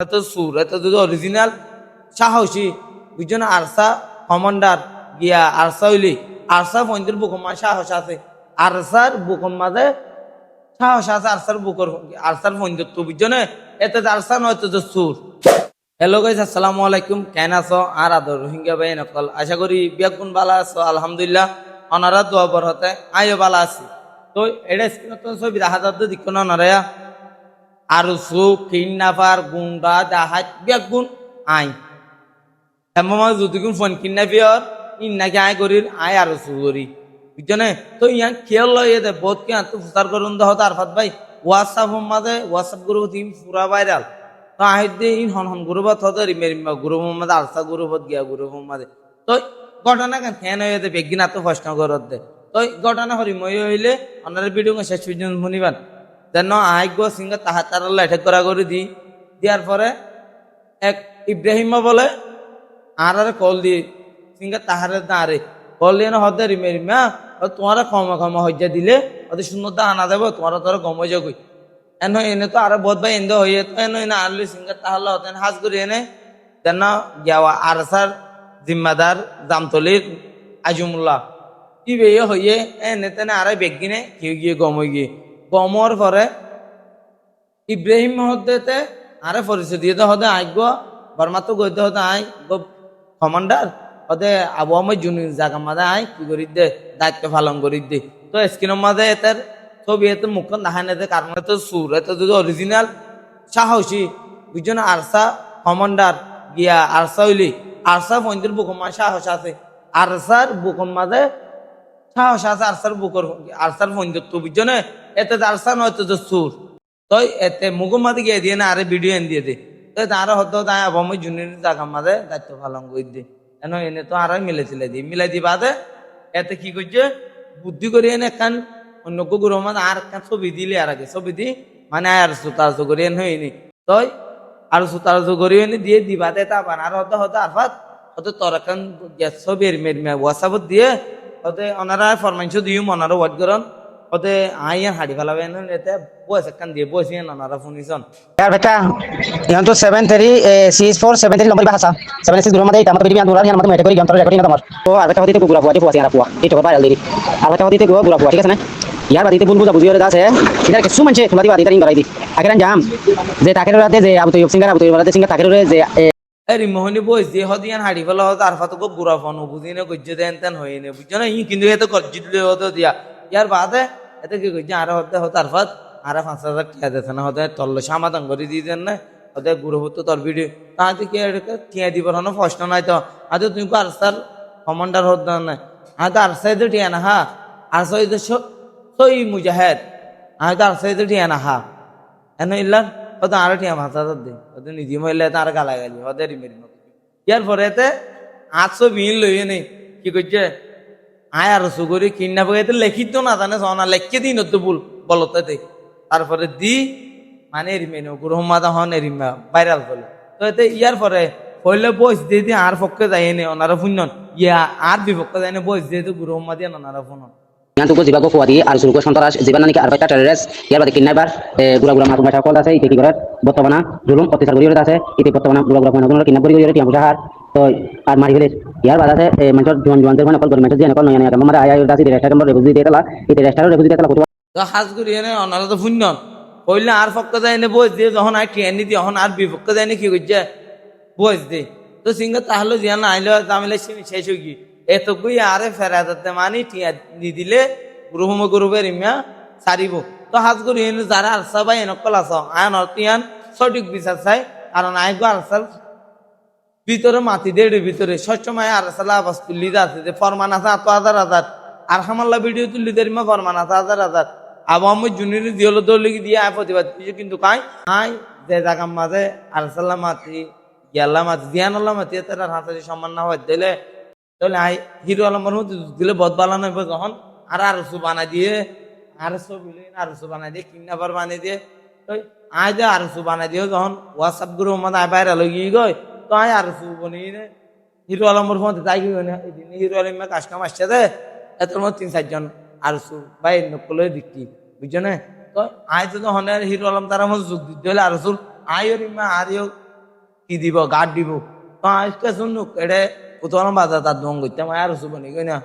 এত সুর এত যদি অরিজিনাল সাহসী বুঝছেন আরসা কমান্ডার গিয়া আরসা হইলি আরসা ফন্দির বুকম মাঝে সাহস আছে আরসার বুকম মাঝে সাহস আছে আরসার বুকর আরসার ফন্দির তো বুঝছেন এত আরসা নয় তো সুর। হ্যালো গাইস, আসসালামু আলাইকুম। কেন আছো আর আদর রোহিঙ্গা ভাই নকল, আশা করি বিয়াগুন বালা আছো। আলহামদুলিল্লাহ অনারা দোয়া বরহতে আইও বালা আছি। তো এটা স্ক্রিনত ছবি দেখা যাচ্ছে দেখো না অনারা আর সুখ কিডন্যাপার গুন্ডা ডাহাত বিয়াগুন আই এমন যদি কোন ফোন কিডন্যাপিয়র ইন নাকি আয় করির আয় আর সু করি বুঝছো। তো ইয়ান খেয়াল লয় দে বহুত কি আত্ম প্রচার করুন দহ তার ফাত ভাই হোয়াটসঅ্যাপ মাঝে হোয়াটসঅ্যাপ গ্রুপ টিম পুরা ভাইরাল। তো আহিদে ইন হন হন গ্রুপত হতে রিমেরিমা গ্রুপ মাঝে আলসা গ্রুপত গিয়া গ্রুপ মাঝে তো ঘটনা কেন ফ্যান হয়ে দে বেগিন আত্ম প্রশ্ন করত দে। তো ঘটনা হরিময় হইলে ওনার ভিডিও শেষ পর্যন্ত শুনিবান যেন আয় গো সিঙ্গা তাহার তার এঠেক করা করে দি দিয়ার পরে এক ইব্রাহিমা বলে আর কল দিয়ে সিঙ্গা তাহারে দাঁড়ে কল দিয়ে না হতে রিমে রিমা তোমার ক্ষমা ক্ষমা হজ্জা দিলে ওদের সুন্দরতা আনা যাবো তোমার তোর গম যাগ এন এনে তো আর বোধ ভাই এনে হইয়ে তো এনে এনে আনলি সিঙ্গা তাহলে হতেন হাজ করি এনে যেন গিয়াওয়া আর সার জিম্মাদার জামতলির আজমুল্লাহ কি বেয়ে হইয়ে এনে তেনে আর বেগিনে কেউ গিয়ে গম গিয়ে গমর পরে ইব্রাহিম হতে আরে পরিচয় দিয়ে হতে আইগ বর্মা তো গইতে হতে আই কমান্ডার হতে আবু আহমদ জুনি জায়গা মাঝে আই কি করি দে দায়িত্ব পালন করি দে। তো স্ক্রিনের মাঝে এটার ছবি এত মুখ দেখা নেতে কারণ এত সুর এত যদি অরিজিনাল সাহসী বুঝছো না আরসা কমান্ডার গিয়া আরসা হইলি আরসা ফন্দির বুকম মাঝে সাহস আছে আরসার বুকম মাঝে সাহস আছে আরসার বুকর আরসার ফন্দির তো বুঝছো না এতে আরসা নয় তো সুর। তো এতে মুখম মাঝে গিয়ে দিয়ে না আরে ভিডিও এনে দিয়ে দে। তো তারা হতো তাই আবামী জুনিয়র জায়গা মাঝে দায়িত্ব পালন করে দিয়ে এন এনে তো আর মিলাই দি বাদে এতে কি করছে বুদ্ধি করি এনে একখান অন্য গুরু মাঝে আর একখান ছবি দিলে আর আগে ছবি দি মানে আর সুতারজো করি এনে হয়নি তো আর সুতারজো করি এনে দিয়ে দিবাতে তা বানার হতো হতো আরফাত হতো তোর একখান ছবি হোয়াটসঅ্যাপত দিয়ে হতে ওনারা ফরমাইশ দিও ওনারা ওয়াট করেন ওতে আইয়ান হাড়ি ফেলাবেন এতে বয়স একখান দিয়ে বসে ওনারা শুনিছন यार बेटा यहाँ तो 73 নম্বর ভাষা 76 দূর মধ্যে এটা আমাদের বিয়ান দূর ইয়ার মধ্যে মেটে করি যন্ত্র রেকর্ডিং তোমার তো আর বেটা হদিতে গুড়া বুয়াটি ফুয়াছি আর ফুয়া এই তো ভাইরাল দিই আর বেটা হদিতে গুড়া বুয়া ঠিক আছে না ইয়ার বাদিতে বুল বুঝা বুঝিয়ে আছে এটা কিছু মানছে তোলা দিবা দিতা রিং করাই দি আগের জাম যে তাকের রাতে যে আবু তৈয়ব সিঙ্গার আবু তৈয়ব রাতে সিঙ্গার তাকের যে এরি মোহনী বয়স দিয়ে হদিয়ান হাড়ি ফেলা হতো আর ফাতো গুড়া ফোন বুঝি না গজ্জে দেন তেন হয়ে নে বুঝছো না ই কিন্তু এত গজ্জি দিলে হতো দিয়া ইয়ার বাদে এতে কি করছে আর হতে হতো আর ফাত আর 5,000 টাকা দিতে না হতে তল্ল সমাধান করে দিয়ে দেন না ওদের গুরুভূত তোর ভিডিও তাহলে কি টিয়া দিব না প্রশ্ন নাই তো আজ তুমি আরসার কমান্ডার হতো না আজ আরসাইতে টিয়া না হা আরসাইতে সই মুজাহেদ আজ আরসাইতে টিয়া না হা এন ইল্লান হতো আর টিয়া 5,000 দে ওদের নিজে মহিলা তার গালা গালি ওদের রিমেরি ইয়ার পরে এতে 820 লইয়ে নেই কি করছে আয় আর সুগরি কিনা বইতে লেখিত না জানে সোনা লেখকে দিন তো ভুল বলতে তারপরে দি মানে এরিমেনো গুরুমাদা হন এরিমা ভাইরাল করলে তো এতে ইয়ার পরে হইলে বয়স দিয়ে দিয়ে আর পক্ষে যায়নি ওনারা শুনন ইয়া আর বিপক্ষে যায়নি বয়স দিয়ে তো গুরুমা দিয়ে ওনারা শুনন यहाँ तो जीवा को ফুয়াদি আর শুরু সন্ত্রাস জীবন নাকি আর বেটা টেররিস্ট ইয়ার বাদে কিডন্যাপার গুড়া গুড়া মারু মাঠা কল আছে ইতে কি করে বর্তমানে জুলুম অত্যাচার করি আছে ইতে বর্তমানে গুড়া গুড়া কোন কিডন্যাপ করি টিয়া বুঝাহার তো আর মারি ফেলে ইয়ার বাদ আছে মঞ্চর জোয়ান জোয়ানদের মানে কল করে মেসেজ দিয়ে কল নয় না আমরা আয়া দাসি রেস্টার নম্বর রেগুজি দিতেলা ইতে রেস্টারও রেগুজি দিতেলা তো হাজ করি এনে ওনারা তো শুনন হইলে আর পক্ষে যায়নি বয়স দিয়ে যখন আর ট্রেন দিয়ে তখন আর বিপক্ষে যায়নি কি করছে বয়স দিয়ে তো সিঙ্গা তাহলে জিয়ান আইলে তামিলে শেষ হয়ে গিয়ে এতকুই আরে ফেরা যাতে মানি টিয়া দি দিলে গ্রুপ গ্রুপের ইমিয়া সারিব তো হাজ করি এনে যারা আরসা ভাই এনেকল আস আয়ন অর্তিয়ান সঠিক বিচার চাই কারণ আইগো আরসাল ভিতরে মাটি দেড় ভিতরে সবসময় আরসালা আবাস তুললি আছে যে ফরমান আছে 8,000 আর হামাল্লা ভিডিও তুললি দেরিমা ফরমান আছে 1,000 আবহাম জুনিয়র দিল দৌলিকি দিয়ে আয় প্রতিবাদ কিছু কিন্তু কাই আই যে জায়গার মাঝে আরসাল্লা মাতি গিয়াল্লা মাতি জিয়ানাল্লা মাতি তার হাতে সম্মান না হয় দিলে তাহলে আই হিরো আলমের মধ্যে দিলে বদ বালানো হবে যখন আর আরসু বানাই দিয়ে আরসু বিলিন আরসু বানাই দিয়ে কিডন্যাপার বানিয়ে দিয়ে তো আয় যে আরসু বানাই দিয়ে যখন হোয়াটসঅ্যাপ গ্রুপ মধ্যে আয় বাইরে গিয়ে গই তো আয় আরসু বনিয়ে হিরো আলমের মধ্যে তাই কি হিরো আলমে কাজ কাম আসছে দে এত মধ্যে 3-4 জন আরসু ভাই নকলে দিকি বুঝছো না তো আয় তো হনের হিরো আলম তার মধ্যে যোগ দিতে হলে আরসুর আয় রিমা আরিও কি দিব গার্ড দিব তো আজকে শুনুক এটা কোথাও বাজার তার দম করতে আমার আর শুভনি কই না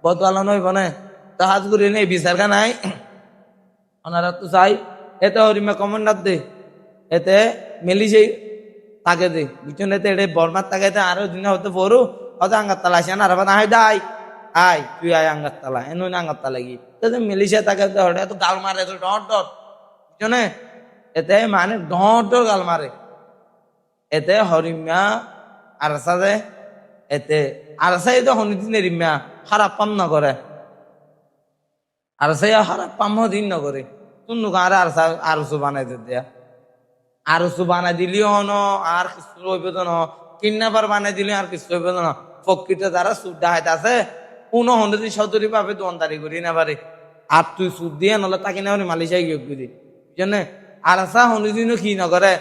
বদলা নয় বনে তো হাজ করি নেই বিচার নাই ওনারা তো চাই এতে হরিমা কমান্ডার দে এতে মেলিছে তাকে দে বুঝছেন এতে এটা বর্মার তাকে আরো দিনে হতে পড়ু হয়তো আঙ্গার তালা আসে না আরে আয় দাই আয় তুই আয় আঙ্গার তালা এনো আঙ্গার তালা গিয়ে মেলিছে তাকে এত গাল মারে এত ডট ডট বুঝছো এতে মানে ডট ডট গাল মারে এতে হরিমা আরসা দে এতে আরসাই তো হনিদিন রিমা খারাপ পাম না করে আরসাই খারাপ পাম দিন না করে তুনু আর আরসা আরসু বানাই দেয়া আরসু বানাই দিলিও হন আর কিছু হইবে তো না কিডন্যাপার বানাই দিলে আর কিছু হইবে তো না ফকিরটা যারা সুদ ডাহাইতে আছে কোনো হন্ডি সদরি পাবে দোয়ানদারি করি না পারে আর তুই সুদ দিয়ে নলে তাকে না মালিশাই গিয়ে করি বুঝলেন আরসা হনিদিনও কি না করে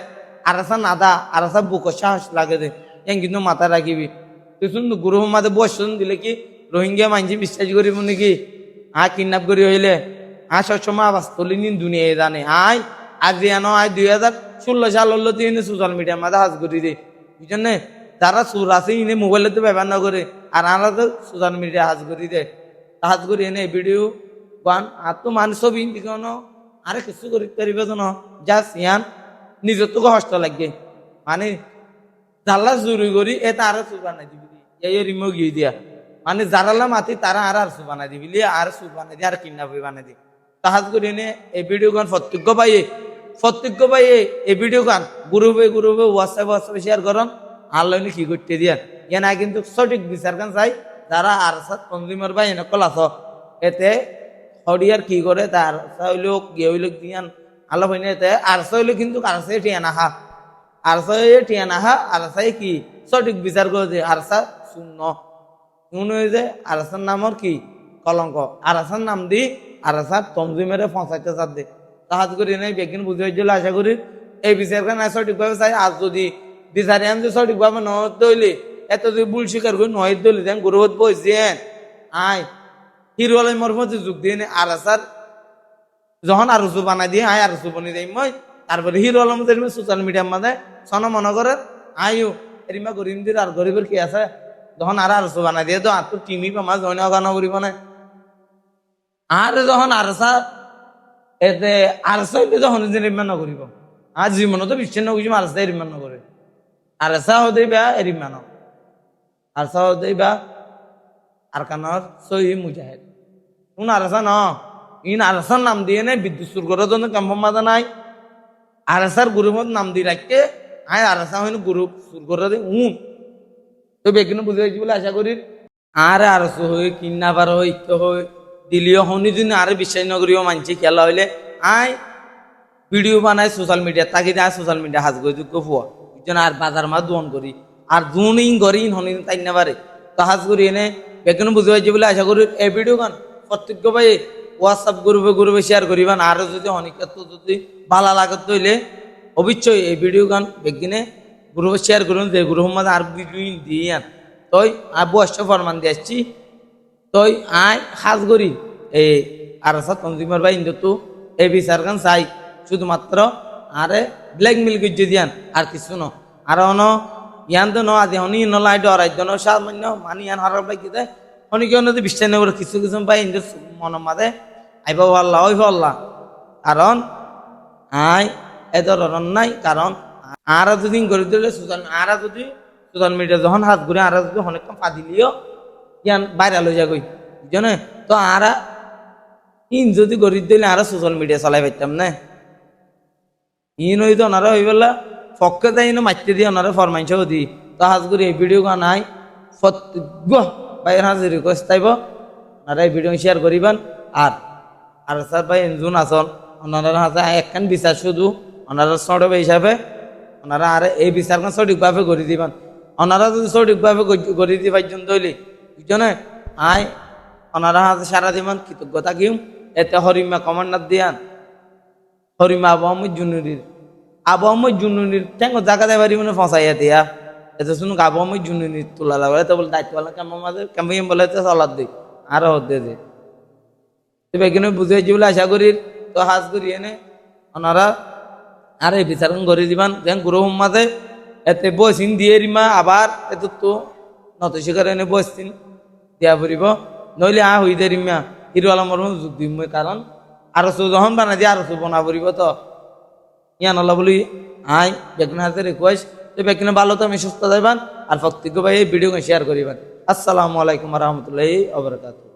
আরসা নাদা আরসা বুক সাহস লাগে দে কিন্তু মাথা রাখিবি তুই শুন গুরু মাদে বসন দিলে কি রোহিঙ্গা মানছি বিশ্বাস করিব নাকি কিডন্যাপ করি হইলে সবসময় আবাস তুলি নিন দুনিয়া জানে আজ আনো 2016 সাল হলো তুই সোশ্যাল মিডিয়ার মাঝে হাজ করি দে বুঝছেন যারা সুর আছে ইনে মোবাইলে ব্যবহার না করে আর আমরা তো সোশ্যাল মিডিয়া হাজ করি দে হাজ করি এনে ভিডিও গান আর তো মানুষ ছবি দিকে আরে কিছু করি পারিব না যা সিয়ান নিজের তো কষ্ট লাগে মানে জাল্লা চুরি করি এ তারা চুর বানাই দিবি এই রিমো গিয়ে দিয়া মানে যারালা মাতি তারা আর চুর বানাই দিবি আর চুর বানাই দি আর কিডন্যাপ বানাই দি তাহাজ করি এনে এই ভিডিও গান প্রত্যেক পাইয়ে এই ভিডিও গান গ্রুপে হোয়াটসঅ্যাপে শেয়ার করন আর লইনি কি করতে দিয়া না কিন্তু সঠিক বিচার গান চাই যারা আর কনজিউমার ভাই এনে কলাস এতে হরিয়ার কি করে তার হইল গিয়ে হইল দিয়ান আলো হইনি এতে আর হইলে কিন্তু আর টিয়ান আহা আর টিয়ান আহা আর কি সঠিক বিচার করে যে আরসা শূন্য যে আরসার নামর কি কলঙ্ক আরসার নাম দি আরসা তমজি মেরে ফসাইতে চার দে তাহাজ করি নাই বেগিন বুঝে হয়েছিল আশা করি এই বিচারটা না সঠিকভাবে চাই আর যদি বিচারে আনতে সঠিকভাবে নহত হইলে এত যদি ভুল স্বীকার করি নহত হইলে দেন গৌরবত বসছেন হিরো আলাই মোর মধ্যে যোগ দিয়ে আরসার যখন আরসু বানাই দিয়ে আরসু বনিয়ে দেয় মই তারপরে হিরো আলম সোশ্যাল মিডিয়ার মাঝে সন মনে করে এরিমা গরিব দিয়ে আর গরিবের কি আছে যখন আরসু বানাই দিয়ে তো আর তো টিমি পামা জয়ন গান করিব না আর যখন আরসা এতে আরসা হইলে যখন রিমান নকরিব আর জীবনত বিচ্ছিন্ন কিছু আরসা রিমান নকরে আরসা হতেই বা এরিমান আরসা হতেই বা আরকানর সহি মুজাহিদ কোন আরসা ন ইন আরসার নাম দিয়ে নেই বিদ্যুৎ সুর করার জন্য কাম্প মাদা নাই আরসার গ্রুপত নাম দিয়ে রাখতে আরসা হইন গ্রুপ সুর করে দে তো বেগিন বুঝে হয়েছি বলে আশা করি আর আরসু হই কিডন্যাপার হই ইত্য হই দিলীয় হনি দিন আর বিশ্বাস নগরীয় মানছি খেলা হইলে ভিডিও বানাই সোশ্যাল মিডিয়া তাকে সোশ্যাল মিডিয়া হাজ গই যোগ্য ফুয়া বুঝছেন আর বাজার মা দোয়ান করি আর দুন ইন করি হনি তাই না পারে তো হাজ করি এনে বেগিন বুঝে হয়েছি বলে আশা করি এই ভিডিও গান প্রত্যেক ভাই হোয়াটসঅ্যাপ গ্রুপে শেয়ার করিবেন আর যদি অনেকক্ষেত্র যদি ভালো লাগত হইলে অবশ্যই এই ভিডিও গান বেগিনে গ্রুপে শেয়ার করুন যে গ্রুপ মাঝে আর ভিডিও দিয়ে তই আর বয়স ফরমান দিয়ে আসছি তই সাজ করি এই আর তঞ্জিমার ভাই তো এই বিচার গান চাই শুধুমাত্র আরে ব্ল্যাকমেল করছে দিয়ান আর কিছু ন আর ইয়ান তো ন আজি হনি নলাই ডরাইত ন সামান্য মানি ইয়ান হারার পাই কি দেয় অনেকে অন্য বিশ্বাস নেই কিছু কিছু পাই মনের মাঝে আইব আল্লাহ ওই আল্লাহ কারণ এ ধরনের নাই কারণ আর যদি করে দিলে আর যদি সোশ্যাল মিডিয়া যখন হাত ঘুরে আর যদি অনেক পাদিলিও জ্ঞান ভাইরাল হয়ে যাগই বুঝছো তো আর ইন যদি গড়ি দিলে আর সোশ্যাল মিডিয়া চালাই পাইতাম না ইন হইতো ওনারা হয়ে গেল পক্ষে তাই মারতে দিয়ে ওনারা ফরমাইছে দি তো হাজ করি এই ভিডিও গান নাই ভাইয়ের হাজির রিকোয়েস্ট চাইব ওনারা এই ভিডিও শেয়ার করিবেন আর স্যার ভাই যোন আসন ওনারা হাতে একখান বিচার শুধু ওনারা সড়ব হিসাবে ওনারা আর এই বিচারখান সঠিকভাবে করে দিবেন ওনারা যদি সঠিকভাবে করে দিবার জন্য তৈলি বুঝছো ওনারা হাতে সারা দিবেন কৃতজ্ঞতা কিম এতে হরিমা কমান্ডার দিয়ান হরিমা আবু আহমদ জুনুনির ঠেঙ্গ জায়গা দেয় পারি মানে ফসাইয়া দিয়া এতে শুনুক আবু আহমদ জুনুনির তোলা লাগবে তো বলে দায়িত্ব কেমন মাঝে কেমন বলে চলার দিই আরো হতে দে এখানে বুঝেছি বলে আশা করি তো হাজ করি এনে ওনারা আর এই বিচারণ করে দিবান যেন গ্রহ মাঝে এতে বয়সিন দিয়ে রিমা আবার এত তো নত শিকার এনে বয়সিন দিয়া পড়িব নইলে হই দে রিমা হিরো আলমর যুদ্ধ দিম কারণ আরো যখন বানা দিয়ে আরো বনা পড়িব তো ইয়ান আল্লাহ বলি আই বেকিনা হাতে রিকোয়েস্ট তো বেকিনা ভালো তো আমি সুস্থ যাইবান আর প্রত্যেক ভাই এই ভিডিও শেয়ার করিবেন। আসসালামু আলাইকুম রহমতুল্লাহি ওয়া বারাকাতুহু।